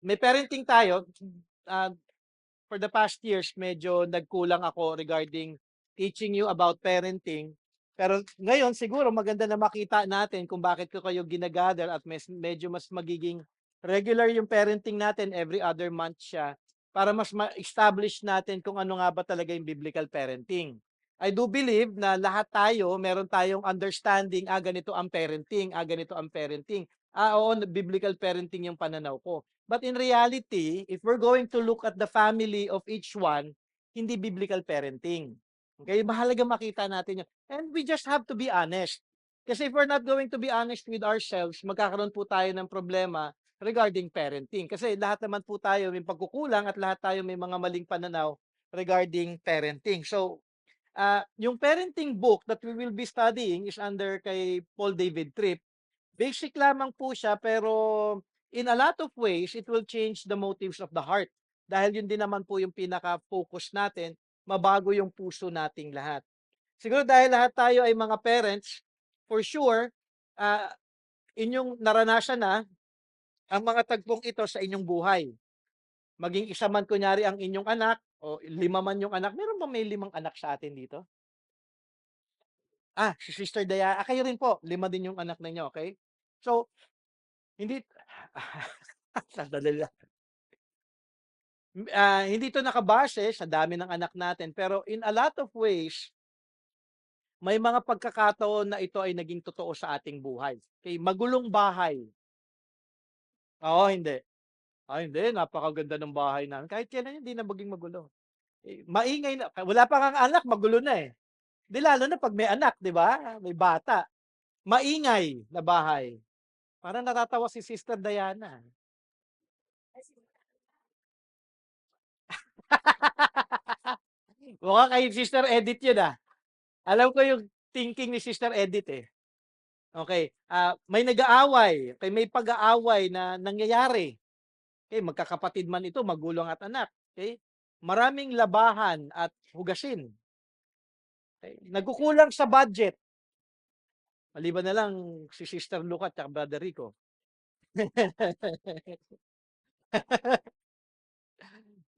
may parenting tayo, ah, for the past years, medyo nagkulang ako regarding teaching you about parenting. Pero ngayon, siguro maganda na makita natin kung bakit ko kayo ginagather at medyo mas magiging regular yung parenting natin, every other month siya, para mas ma-establish natin kung ano nga ba talaga yung biblical parenting. I do believe na lahat tayo, meron tayong understanding, ganito ang parenting, ganito ang parenting. Oo, biblical parenting yung pananaw ko. But in reality, if we're going to look at the family of each one, hindi biblical parenting. Okay? Mahalaga makita natin yun. And we just have to be honest. Kasi if we're not going to be honest with ourselves, magkakaroon po tayo ng problema regarding parenting. Kasi lahat naman po tayo may pagkukulang at lahat tayo may mga maling pananaw regarding parenting. So, yung parenting book that we will be studying is under kay Paul David Tripp. Basic lamang po siya pero in a lot of ways, it will change the motives of the heart. Dahil yun din naman po yung pinaka-focus natin, mabago yung puso nating lahat. Siguro dahil lahat tayo ay mga parents, for sure, ah, inyong naranasan na ang mga tagpong ito sa inyong buhay. Maging isa man kunyari ang inyong anak, o 5 man yung anak. Meron ba may 5 anak sa atin dito? Si Sister Daya, kayo rin po, 5 din yung anak ninyo, okay? So, hindi sandali lang. Hindi 'to nakabase sa dami ng anak natin, pero in a lot of ways, may mga pagkakataon na ito ay naging totoo sa ating buhay. Okay, magulong bahay. Oo, hindi. Hindi, napakaganda ng bahay namin. Kahit kailan hindi na maging magulo. Maingay na wala pa ngang anak, magulo na, eh. 'Di lalo na 'pag may anak, 'di ba? May bata. Maingay na bahay. Parang natatawa si Sister Diana. Mukhang kay Sister Edith 'yun, Alam ko yung thinking ni Sister Edith, eh. Okay, may nag-aaway, okay, may pag-aaway na nangyayari. Okay, magkakapatid man ito, magulang at anak, okay? Maraming labahan at hugasin. Okay? Nagkukulang sa budget, maliban na lang si Sister Luca at Brother Rico.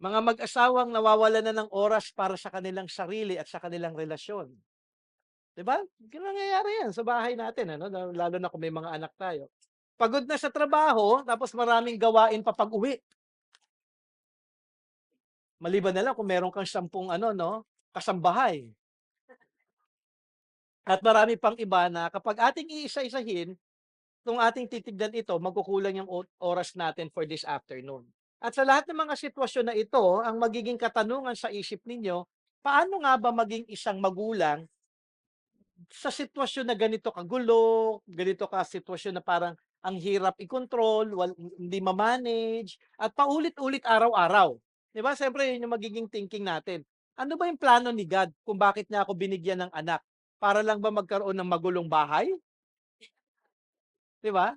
Mga mag-asawang nawawalan na ng oras para sa kanilang sarili at sa kanilang relasyon. 'Di ba? Nangyayari 'yan sa bahay natin ano, lalo na kung may mga anak tayo. Pagod na sa trabaho, tapos maraming gawain pa pag-uwi. Maliban na lang kung meron kang 10 ano 'no, kasambahay. At marami pang iba na kapag ating iisa-isahin, kung ating titignan ito, magkukulang yung oras natin for this afternoon. At sa lahat ng mga sitwasyon na ito, ang magiging katanungan sa isip ninyo, paano nga ba maging isang magulang sa sitwasyon na ganito kagulo, ganito ka sitwasyon na parang ang hirap i-control, hindi ma-manage, at paulit-ulit araw-araw. 'Di ba? Siyempre, yun yung magiging thinking natin. Ano ba yung plano ni God kung bakit niya ako binigyan ng anak? Para lang ba magkaroon ng magulong bahay? 'Di ba?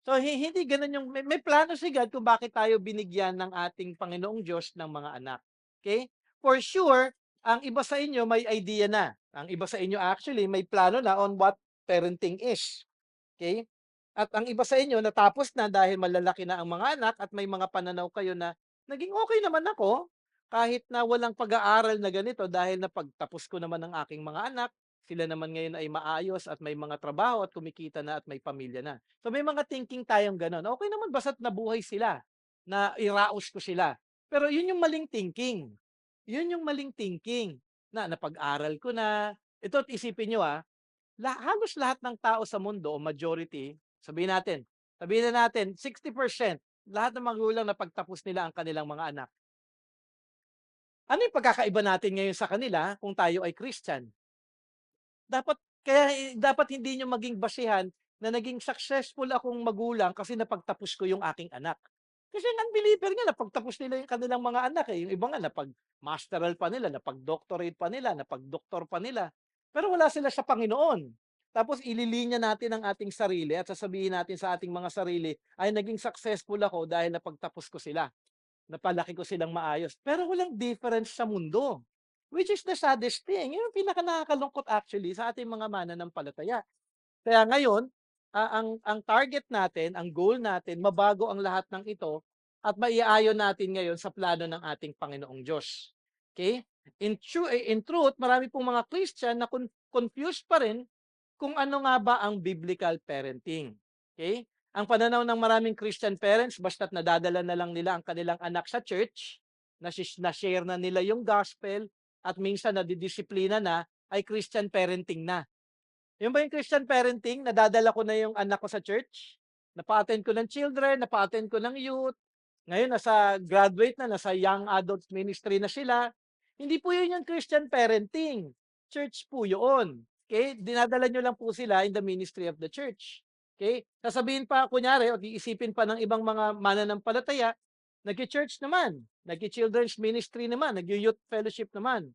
So, hindi gano'n yung may plano si God kung bakit tayo binigyan ng ating Panginoong Diyos ng mga anak, okay? For sure, ang iba sa inyo may idea na. Ang iba sa inyo actually may plano na on what parenting is, okay? At ang iba sa inyo natapos na dahil malalaki na ang mga anak at may mga pananaw kayo na, "Naging okay naman ako kahit na walang pag-aaral na ganito dahil napagtapos ko naman ang aking mga anak, sila naman ngayon ay maayos at may mga trabaho at kumikita na at may pamilya na." So may mga thinking tayong gano'n, okey naman basta't nabuhay sila, na iraos ko sila. Pero 'yun yung maling thinking. 'Yun yung maling thinking na napag-aral ko na ito't isipin niyo, halos lahat ng tao sa mundo o majority, sabihin na natin 60% lahat ng magulang napagtapos nila ang kanilang mga anak. Ano yung pagkakaiba natin ngayon sa kanila kung tayo ay Christian? Dapat dapat hindi niyo maging basehan na naging successful akong magulang kasi napagtapos ko yung aking anak. Kasi ang unbeliever nga napagtapos nila yung kanilang mga anak, eh. Yung iba nga napag-masteral pa nila, napag-doctorate pa nila, napag-doktor pa nila, pero wala sila sa Panginoon. Tapos ililinya natin ang ating sarili at sasabihin natin sa ating mga sarili, "Ay naging successful ako dahil napagtapos ko sila, napalaki ko silang maayos." Pero walang difference sa mundo. Which is the saddest thing, yun ang pinakanakakalungkot actually sa ating mga mananampalataya. Kaya ngayon, ang target natin, ang goal natin, mabago ang lahat ng ito at maiaayon natin ngayon sa plano ng ating Panginoong Diyos. Okay? In truth, marami pong mga Christian na confused pa rin kung ano nga ba ang biblical parenting. Okay? Ang pananaw ng maraming Christian parents, basta't nadadala na lang nila ang kanilang anak sa church, na-share na nila yung gospel, at minsan nadidisiplina na, ay Christian parenting na. Yun ba yung Christian parenting? Nadadala ko na yung anak ko sa church, napa-attend ko ng children, napa-attend ko ng youth, ngayon nasa graduate na, nasa young adults ministry na sila. Hindi po yun yung Christian parenting. Church po yun. Okay? Dinadala nyo lang po sila in the ministry of the church. Okay? Sasabihin pa, kunyari, o iisipin pa ng ibang mga mananampalataya, nag-church naman, nag-children's ministry naman, nag-youth fellowship naman.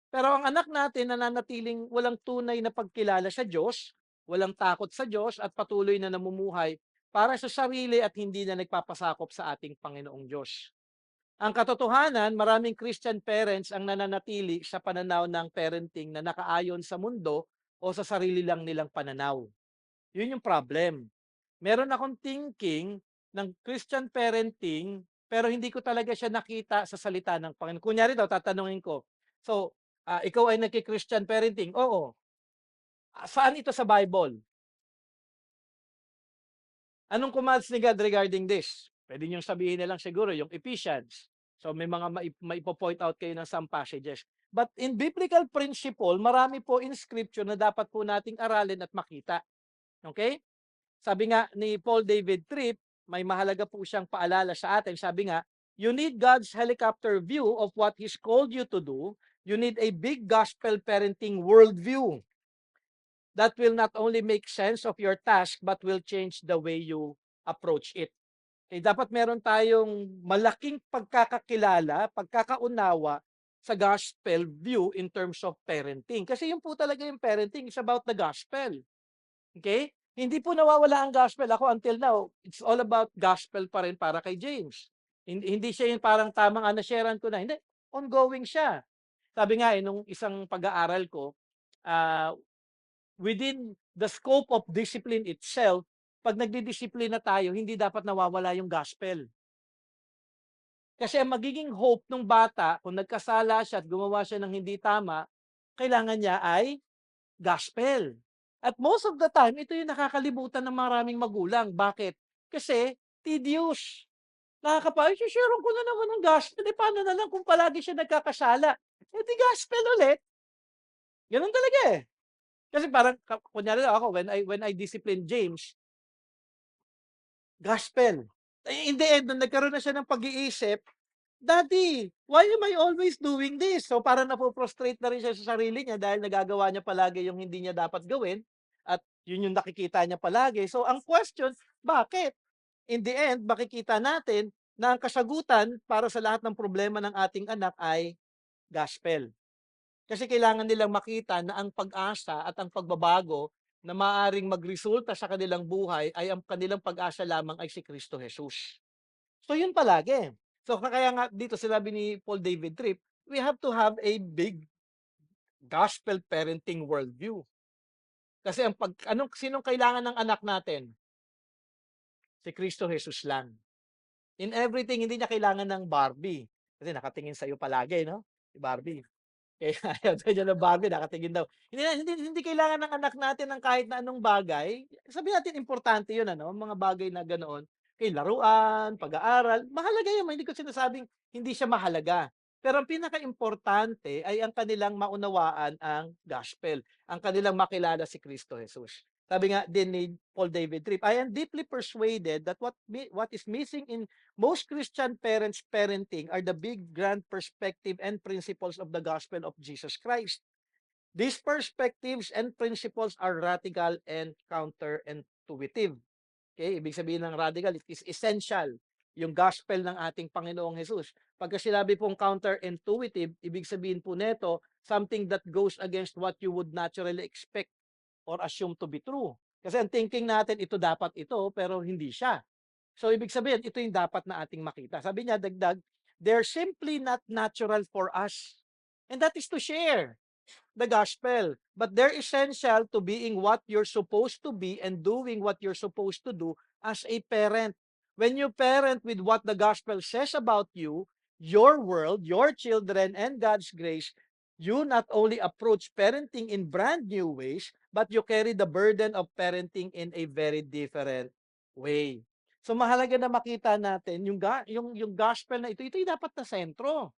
Pero ang anak natin nananatiling walang tunay na pagkilala sa Diyos, walang takot sa Diyos, at patuloy na namumuhay para sa sarili at hindi na nagpapasakop sa ating Panginoong Diyos. Ang katotohanan, maraming Christian parents ang nananatili sa pananaw ng parenting na nakaayon sa mundo o sa sarili lang nilang pananaw. Yun yung problem. Meron akong thinking ng Christian parenting, pero hindi ko talaga siya nakita sa salita ng Panginoon. Kunyari daw, tatanungin ko, so, ikaw ay nagki-Christian parenting? Oo. Saan ito sa Bible? Anong commands ni God regarding this? Pwede niyong sabihin na lang siguro yung Ephesians. So may mga maipo-point out kayo ng some passages. But in biblical principle, marami po in scripture na dapat po nating aralin at makita. Okay? Sabi nga ni Paul David Tripp, may mahalaga po siyang paalala sa atin. Sabi nga, you need God's helicopter view of what He's called you to do. You need a big gospel parenting worldview that will not only make sense of your task but will change the way you approach it. Dapat meron tayong malaking pagkakakilala, pagkakaunawa sa gospel view in terms of parenting. Kasi yun po talaga yung parenting is about the gospel. Okay? Hindi po nawawala ang gospel. Ako until now, it's all about gospel pa rin para kay James. Hindi siya yung parang tamang na-sharean ko na. Hindi, ongoing siya. Sabi nga nung isang pag-aaral ko, uh, within the scope of discipline itself, pag nagdidisiplina tayo, hindi dapat nawawala yung gospel. Kasi ang magiging hope ng bata, kung nagkasala siya at gumawa siya ng hindi tama, kailangan niya ay gospel. At most of the time, ito yung nakakalimutan ng maraming magulang. Bakit? Kasi tedious. Nakakapa, share ko na naman ng gospel. Paano na lang kung palagi siya nagkakasala? Di gospel ulit. Ganun talaga eh. Kasi parang, kunyari ako, when I discipline James, gospel. In the end, nung nagkaroon na siya ng pag-iisip, Daddy, why am I always doing this? So parang napoprostrate na rin siya sa sarili niya dahil nagagawa niya palagi yung hindi niya dapat gawin at yun yung nakikita niya palagi. So ang question, bakit? In the end, makikita natin na ang kasagutan para sa lahat ng problema ng ating anak ay gospel. Kasi kailangan nilang makita na ang pag-asa at ang pagbabago na maaaring magresulta sa kanilang buhay ay ang kanilang pag-asa lamang ay si Kristo Jesus. So yun palagi. So kaya nga dito sinabi ni Paul David Tripp, we have to have a big gospel parenting worldview. Kasi sinong kailangan ng anak natin? Si Kristo Jesus lang. In everything, hindi niya kailangan ng Barbie. Kasi nakatingin sa iyo palagi, no? Si Barbie. Kaya ayaw niya ng Barbie, nakatingin daw. Hindi kailangan ng anak natin ng kahit na anong bagay. Sabi natin, importante yun, ano? Mga bagay na ganoon. Kay laruan, pag-aaral. Mahalaga yun. Hindi ko sinasabing hindi siya mahalaga. Pero ang pinaka-importante ay ang kanilang maunawaan ang gospel. Ang kanilang makilala si Kristo Jesus. Sabi nga din ni Paul David Tripp, I am deeply persuaded that what is missing in most Christian parents' parenting are the big, grand perspective and principles of the gospel of Jesus Christ. These perspectives and principles are radical and counterintuitive. Okay, ibig sabihin ng radical, it is essential. Yung gospel ng ating Panginoong Jesus. Pagka sinabi pong counterintuitive, ibig sabihin po neto, something that goes against what you would naturally expect or assume to be true. Kasi ang thinking natin, ito dapat ito, pero hindi siya. So, ibig sabihin, ito yung dapat na ating makita. Sabi niya, dagdag, they're simply not natural for us. And that is to share the gospel. But they're essential to being what you're supposed to be and doing what you're supposed to do as a parent. When you parent with what the gospel says about you, your world, your children, and God's grace, you not only approach parenting in brand new ways, but you carry the burden of parenting in a very different way. So mahalaga na makita natin yung gospel na ito yung dapat na sentro.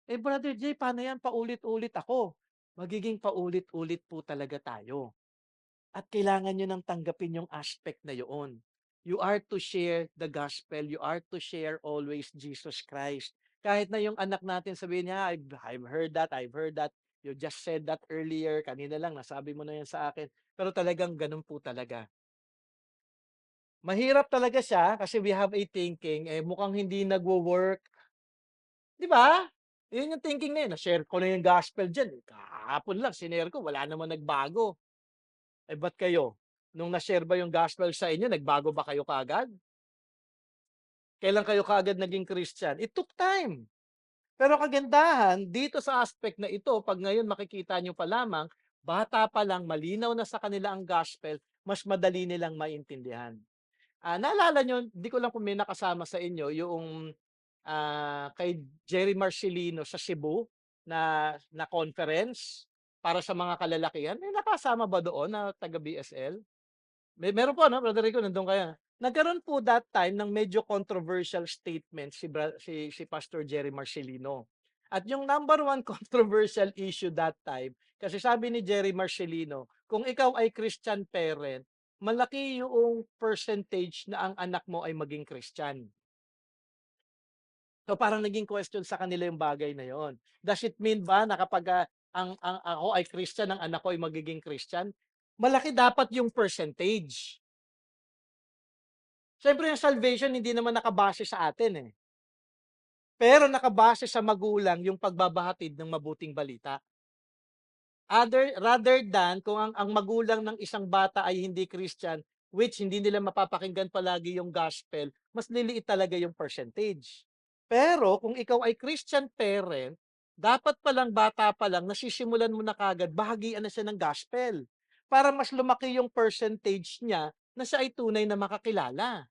Eh Brother Jay, paano yan paulit-ulit ako? Magiging paulit-ulit po talaga tayo. At kailangan nyo nang tanggapin yung aspect na yun. You are to share the gospel. You are to share always Jesus Christ. Kahit na yung anak natin sabihin niya, I've heard that, I've heard that. You just said that earlier. Kanina lang, nasabi mo na yan sa akin. Pero talagang ganun po talaga. Mahirap talaga siya kasi we have a thinking, eh mukhang hindi nagwo-work. Di ba? Yun yung thinking na yun. Na-share ko na yung gospel dyan. Kahapon lang, sinare ko, wala naman nagbago. Eh, ba't kayo? Nung na-share ba yung gospel sa inyo, nagbago ba kayo kaagad? Kailan kayo kaagad naging Christian? It took time. Pero kagandahan, dito sa aspect na ito, pag ngayon makikita nyo pa lamang, bata pa lang, malinaw na sa kanila ang gospel, mas madali nilang maintindihan. Naalala nyo, di ko lang kung may nakasama sa inyo, yung kay Jerry Marcelino sa Cebu na conference para sa mga kalalakihan. May nakasama ba doon na taga BSL? Meron po 'no, Brother Rico, nandun kayo. Nagkaroon po that time ng medyo controversial statement si Pastor Jerry Marcelino. At yung number one controversial issue that time, kasi sabi ni Jerry Marcelino, kung ikaw ay Christian parent, malaki yung percentage na ang anak mo ay maging Christian. So parang naging question sa kanila yung bagay na yon. Does it mean ba na kapag ang ako ay Christian, ang anak ko ay magiging Christian? Malaki dapat yung percentage. Siyempre yung salvation hindi naman nakabase sa atin eh. Pero nakabase sa magulang yung pagbabahatid ng mabuting balita. Rather than kung ang magulang ng isang bata ay hindi Christian, which hindi nila mapapakinggan palagi yung gospel, mas liliit talaga yung percentage. Pero kung ikaw ay Christian parent, dapat palang bata pa lang, nasisimulan mo na kagad, bahagian na siya ng gospel. Para mas lumaki yung percentage niya na siya ay tunay na makakilala.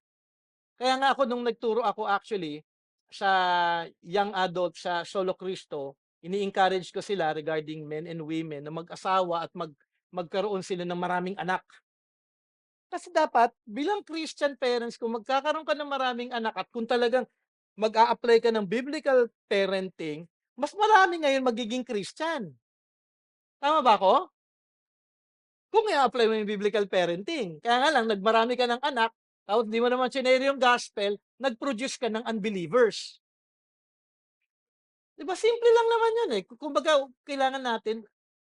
Kaya nga ako nung nagturo ako actually sa young adult sa Solo Cristo, ini-encourage ko sila regarding men and women na mag-asawa at magkaroon sila ng maraming anak. Kasi dapat bilang Christian parents kung magkakaroon ka ng maraming anak at kung talagang mag-a-apply ka ng biblical parenting, mas marami ngayon magiging Christian. Tama ba ako? Kung i-apply mo yung biblical parenting. Kaya nga lang, nagmarami ka ng anak, tapos di mo naman sinere yung gospel, nag-produce ka ng unbelievers. Di ba? Simple lang naman yun eh. Kumbaga, kailangan natin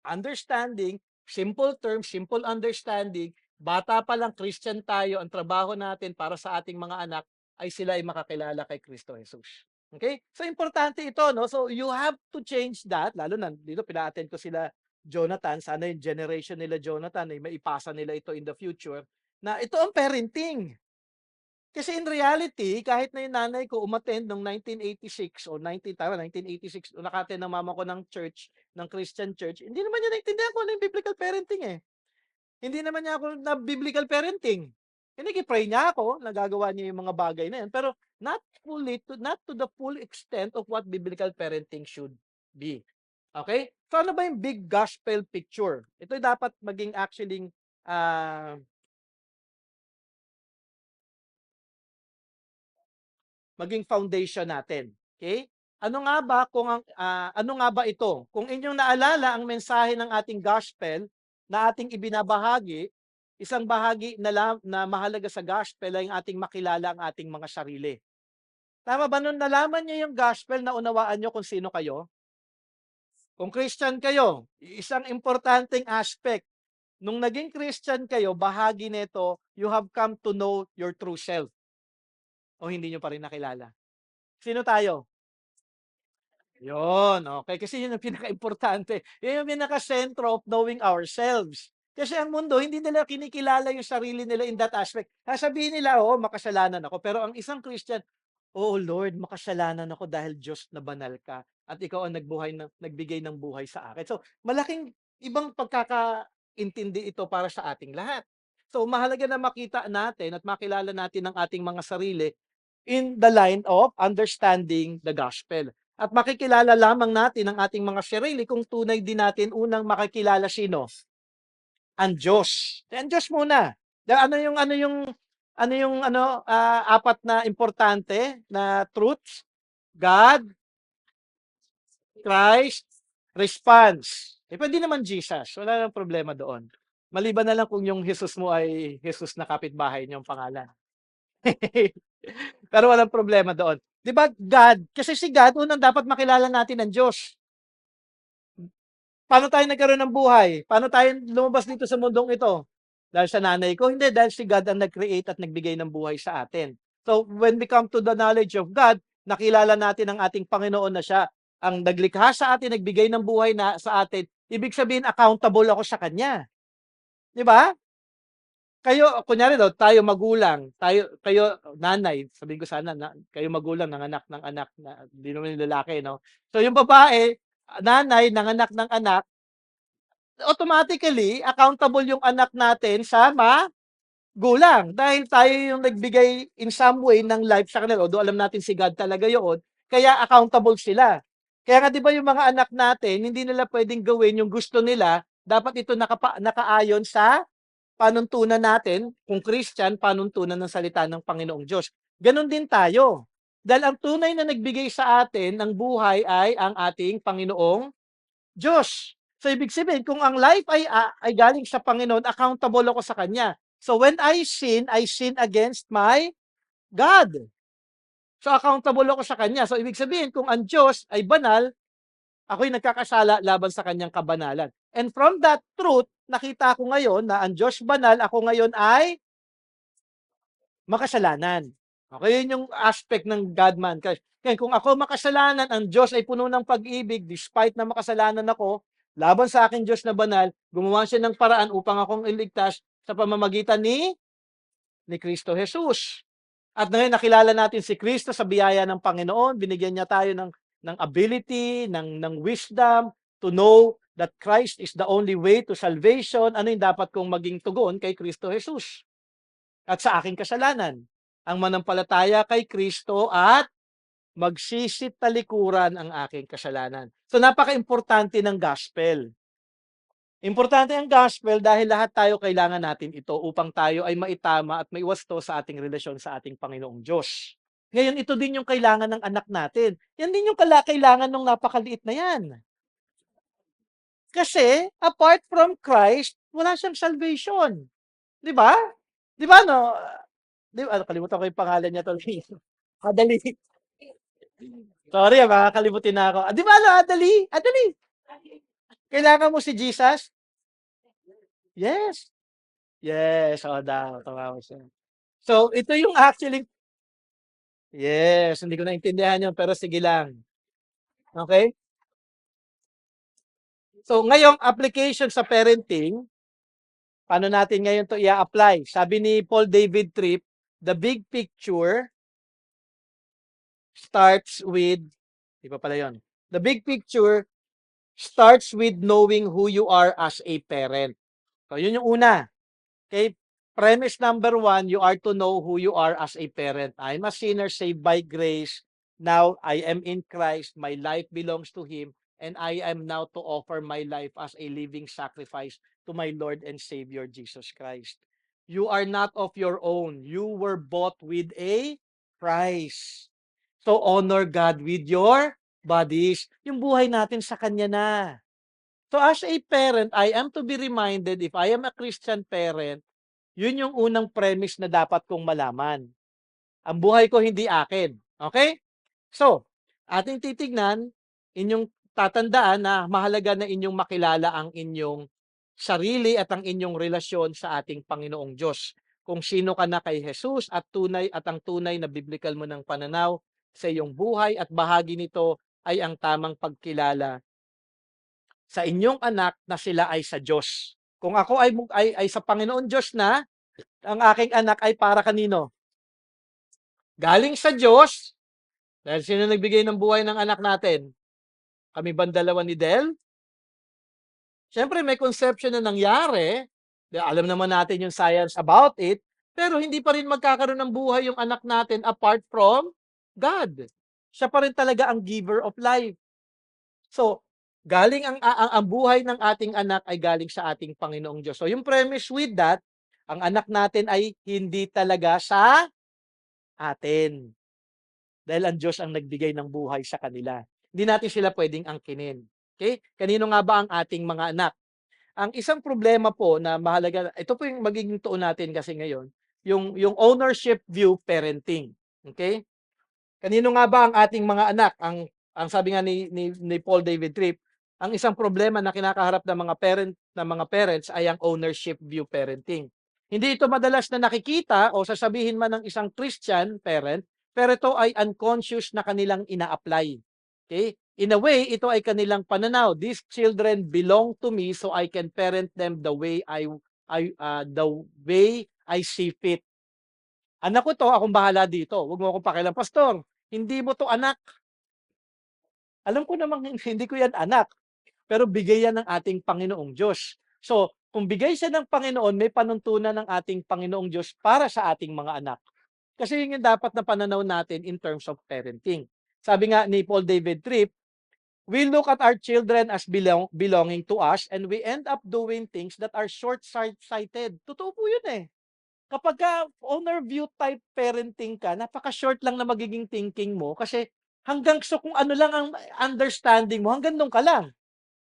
understanding, simple terms, simple understanding, bata pa lang Christian tayo, ang trabaho natin para sa ating mga anak ay sila ay makakilala kay Kristo Jesus. Okay? So, importante ito, no? So, you have to change that, lalo na dito, pina-attend ko sila Jonathan, sana yung generation nila Jonathan ay maipasa nila ito in the future, na ito ang parenting. Kasi in reality, kahit na yung nanay ko umattend noong 1986 o 1986, naka-attend ng mama ko ng church, ng Christian church, hindi naman niya naintindihan kung ano yung biblical parenting eh. Hindi naman niya ako na biblical parenting. Pinag-pray niya ako, nagagawa niya yung mga bagay na yan, pero not to the full extent of what biblical parenting should be. Okay? So ano ba yung big gospel picture? Ito dapat maging actually maging foundation natin. Okay? Ano nga ba ano nga ba ito? Kung inyong naalala ang mensahe ng ating gospel na ating ibinabahagi, isang bahagi na mahalaga sa gospel ay ang ating makilala ang ating mga sarili. Tama ba nung nalaman niyo yung gospel na unawaan niyo kung sino kayo? Kung Christian kayo, isang importanteng aspect, nung naging Christian kayo, bahagi nito, you have come to know your true self. O hindi niyo pa rin nakilala? Sino tayo? Yun, okay. Kasi yun ang pinaka-importante. Yun yung pinaka-sentro of knowing ourselves. Kasi ang mundo, hindi nila kinikilala yung sarili nila in that aspect. Sasabihin nila, oh, makasalanan ako. Pero ang isang Christian, oh Lord, makasalanan ako dahil Diyos na banal ka. At ikaw ang nagbigay ng buhay sa akin. So, malaking ibang pagkakaintindi ito para sa ating lahat. So, mahalaga na makita natin at makilala natin ang ating mga sarili in the line of understanding the gospel. At makikilala lamang natin ang ating mga sarili kung tunay din natin unang makikilala sino? Ang Diyos. Ang Diyos muna. Apat na importante na truths? God, Christ, response. Puwede naman Jesus, wala namang problema doon. Maliban na lang kung yung Jesus mo ay Jesus na kapitbahay niyong pangalan. Pero walang problema doon. 'Di ba God, kasi si God unang dapat makilala natin ang Diyos. Paano tayo nagkaroon ng buhay? Paano tayo lumabas dito sa mundong ito? Dahil sa nanay ko? Hindi, dahil si God ang nag-create at nagbigay ng buhay sa atin. So, when we come to the knowledge of God, nakilala natin ang ating Panginoon na siya ang naglikha sa atin, nagbigay ng buhay na sa atin. Ibig sabihin, accountable ako sa Kanya. Di ba? Kayo, kunyari daw, tayo magulang, kayo nanay, sabihin ko sana, kayo magulang ng anak ng anak, na, hindi naman yung lalaki, no? So, yung babae, nanay, ng anak ng anak, automatically, accountable yung anak natin sa magulang. Dahil tayo yung nagbigay in some way ng life sa kanila. Although alam natin si God talaga yun, kaya accountable sila. Kaya nga di ba yung mga anak natin, hindi nila pwedeng gawin yung gusto nila, dapat ito nakaayon sa panuntunan natin, kung Christian, panuntunan ng salita ng Panginoong Diyos. Ganon din tayo. Dahil ang tunay na nagbigay sa atin ng buhay ay ang ating Panginoong Diyos. So, ibig sabihin, kung ang life ay galing sa Panginoon, accountable ako sa Kanya. So, when I sin against my God. So, accountable ako sa Kanya. So, ibig sabihin, kung ang Diyos ay banal, ako'y nagkakasala laban sa Kanyang kabanalan. And from that truth, nakita ko ngayon na ang Diyos banal, ako ngayon ay makasalanan. Okay, yun yung aspect ng God-man. Kaya kung ako makasalanan, ang Diyos ay puno ng pag-ibig, despite na makasalanan ako, laban sa aking Diyos na banal, gumawa siya ng paraan upang akong iligtas sa pamamagitan ni Kristo Jesus. At ngayon nakilala natin si Kristo sa biyaya ng Panginoon, binigyan niya tayo ng ability, ng wisdom to know that Christ is the only way to salvation. Ano yung dapat kong maging tugon kay Kristo Jesus? At sa aking kasalanan, ang manampalataya kay Kristo at magsisit talikuran ang aking kasalanan. So napaka-importante ng gospel. Importante ang gospel dahil lahat tayo kailangan natin ito upang tayo ay maitama at maiwasto sa ating relasyon sa ating Panginoong Diyos. Ngayon, ito din yung kailangan ng anak natin. Yan din yung kailangan ng napakaliit na yan. Kasi, apart from Christ, wala siyang salvation. Di ba? Di ba, no? Di ba, kalimutan ko yung pangalan niya tuloy. Adali. Sorry, makakalimutin na ako. Di ba, no, Adali? Adali. Kailangan mo si Jesus? Yes. Yes, oo daw, tumawa siya. So, ito yung actually yes, hindi ko naintindihan yun, pero sige lang. Okay? So, ngayong application sa parenting, paano natin ngayon to i-apply? Sabi ni Paul David Tripp, the big picture starts with, di pa pala yun. The big picture starts with knowing who you are as a parent. So, yun yung una. Okay? Premise number 1, you are to know who you are as a parent. I'm a sinner saved by grace. Now I am in Christ. My life belongs to Him. And I am now to offer my life as a living sacrifice to my Lord and Savior Jesus Christ. You are not of your own. You were bought with a price. So honor God with your bodies. Yung buhay natin sa Kanya na. So as a parent, I am to be reminded, if I am a Christian parent, yun yung unang premise na dapat kong malaman. Ang buhay ko hindi akin. Okay? So, ating titignan, inyong tatandaan na mahalaga na inyong makilala ang inyong sarili at ang inyong relasyon sa ating Panginoong Diyos. Kung sino ka na kay Jesus at ang tunay na biblical mo ng pananaw sa iyong buhay at bahagi nito ay ang tamang pagkilala sa inyong anak na sila ay sa Diyos. Kung ako ay sa Panginoon Diyos na, ang aking anak ay para kanino? Galing sa Diyos, dahil sino nagbigay ng buhay ng anak natin? Kami ba dalawa ni Del? Siyempre, may conception na nangyari, Alam naman natin yung science about it, pero hindi pa rin magkakaroon ng buhay yung anak natin apart from God. Siya pa rin talaga ang giver of life. So, galing ang buhay ng ating anak ay galing sa ating Panginoong Diyos. So, yung premise with that, ang anak natin ay hindi talaga sa atin. Dahil ang Diyos ang nagbigay ng buhay sa kanila. Hindi natin sila pwedeng angkinin. Okay? Kanino nga ba ang ating mga anak? Ang isang problema po na mahalaga, ito po yung magiging tuon natin kasi ngayon, yung ownership view parenting. Okay? Kanino nga ba ang ating mga anak? Ang sabi nga ni Paul David Tripp, ang isang problema na kinakaharap ng mga parents ay ang ownership view parenting. Hindi ito madalas na nakikita o sasabihin man ng isang Christian parent, pero ito ay unconscious na kanilang ina-apply. Okay? In a way, ito ay kanilang pananaw. These children belong to me so I can parent them the way I see fit. Anak ko to, akong bahala dito. Huwag mo akong pakialam. Pastor, hindi mo to anak. Alam ko namang hindi ko yan anak, pero bigay yan ng ating Panginoong Diyos. So, kung bigay siya ng Panginoon, may panuntunan ng ating Panginoong Diyos para sa ating mga anak. Kasi yun yung dapat na pananaw natin in terms of parenting. Sabi nga ni Paul David Tripp, we look at our children as belonging to us and we end up doing things that are short-sighted. Totoo po yun eh. Kapag owner view type parenting ka, napaka-short lang na magiging thinking mo kasi hanggang so kung ano lang ang understanding mo, hanggang doon ka lang.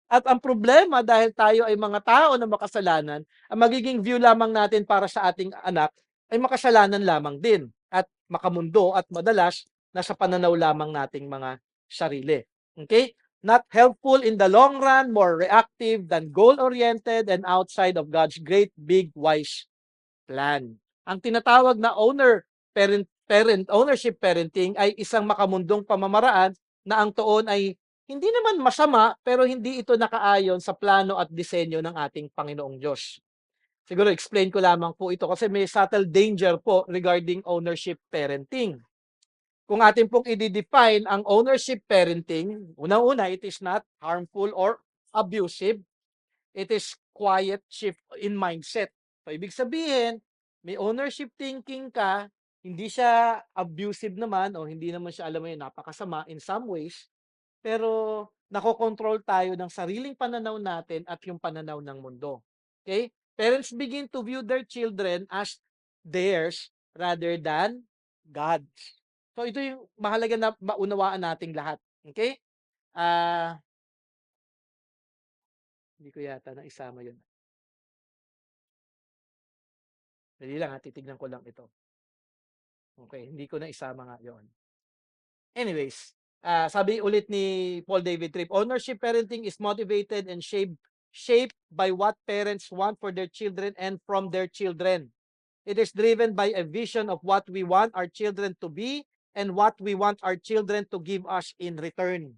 At ang problema dahil tayo ay mga tao na makasalanan, ang magiging view lamang natin para sa ating anak ay makasalanan lamang din at makamundo at madalas nasa pananaw lamang nating mga sarili. Okay? Not helpful in the long run, more reactive than goal-oriented and outside of God's great, big, wise plan. Ang tinatawag na ownership parenting ay isang makamundong pamamaraan na ang tuon ay hindi naman masama pero hindi ito nakaayon sa plano at disenyo ng ating Panginoong Diyos. Siguro explain ko lamang po ito kasi may subtle danger po regarding ownership parenting. Kung atin pong i-define ang ownership parenting, unang-una, it is not harmful or abusive. It is quiet shift in mindset. So, ibig sabihin, may ownership thinking ka, hindi siya abusive naman o hindi naman siya, alam mo yun, napakasama in some ways, pero nakokontrol tayo ng sariling pananaw natin at yung pananaw ng mundo. Okay? Parents begin to view their children as theirs rather than God's. So, ito yung mahalaga na maunawaan nating lahat. Okay? Hindi ko yata naisama yun. Dali lang titignan ko lang ito. Okay, hindi ko na isama nga yon. Anyways, sabi ulit ni Paul David Tripp, ownership parenting is motivated and shaped by what parents want for their children and from their children. It is driven by a vision of what we want our children to be and what we want our children to give us in return.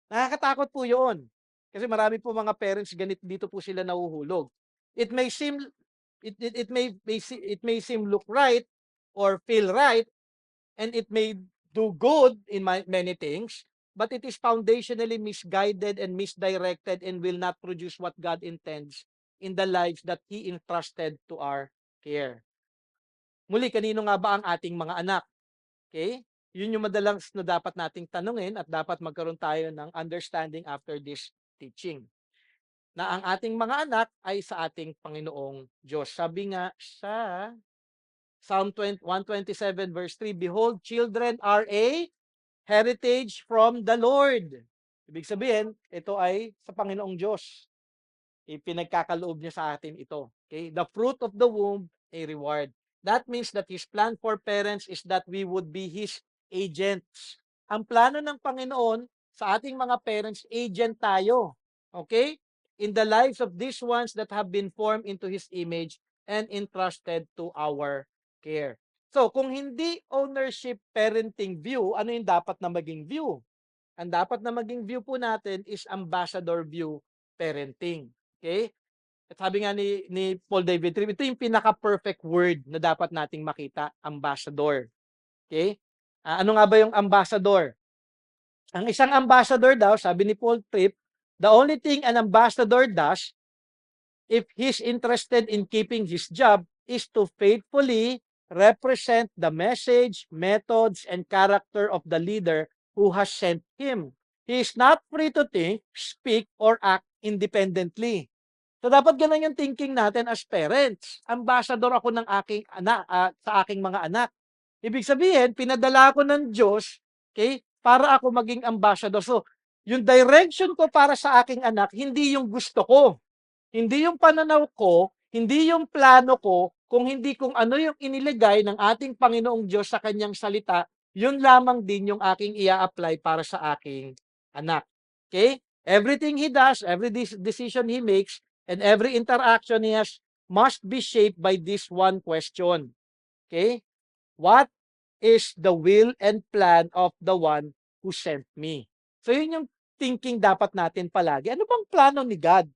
Nakakatakot po yun. Kasi marami po mga parents dito po sila nahuhulog. It may seem it may seem look right or feel right and it may do good in many things, but it is foundationally misguided and misdirected and will not produce what God intends in the lives that He entrusted to our care. Muli, kanino nga ba ang ating mga anak? Okay? Yun yung madalas na dapat nating tanungin at dapat magkaroon tayo ng understanding after this teaching. Na ang ating mga anak ay sa ating Panginoong Diyos. Sabi nga sa Psalm 127 verse 3, behold, children are a heritage from the Lord. Ibig sabihin, ito ay sa Panginoong Diyos. Ipinagkakaloob niya sa atin ito. Okay? The fruit of the womb, a reward. That means that His plan for parents is that we would be His agents. Ang plano ng Panginoon sa ating mga parents, agent tayo. Okay? In the lives of these ones that have been formed into His image and entrusted to our care. So, kung hindi ownership parenting view, ano yung dapat na maging view? Ang dapat na maging view po natin is ambassador view parenting. Okay? At sabi nga ni Paul David Tripp, ito yung pinaka-perfect word na dapat nating makita, ambassador. Okay? Ano nga ba yung ambassador? Ang isang ambassador daw, sabi ni Paul Tripp, the only thing an ambassador does if he's interested in keeping his job is to faithfully represent the message, methods, and character of the leader who has sent him. He is not free to think, speak, or act independently. So dapat ganun yung thinking natin as parents. Ambassador ako ng aking anak, sa aking mga anak. Ibig sabihin, pinadala ako ng Diyos, okay, para ako maging ambassador. So, yung direction ko para sa aking anak, hindi yung gusto ko, hindi yung pananaw ko, hindi yung plano ko, kung hindi kung ano yung iniligay ng ating Panginoong Diyos sa kanyang salita, yun lamang din yung aking ia-apply para sa aking anak. Okay? Everything he does, every decision he makes, and every interaction he has must be shaped by this one question. Okay? What is the will and plan of the one who sent me? So yun yung thinking dapat natin palagi. Ano bang plano ni God?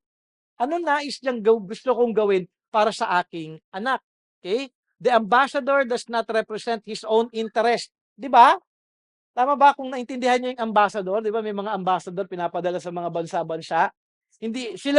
Ano nais niyang gusto kong gawin para sa aking anak? Okay? The ambassador does not represent his own interest. Di ba? Tama ba kung naintindihan niyo yung ambassador? Di ba may mga ambassador pinapadala sa mga bansa-bansa? Hindi, sila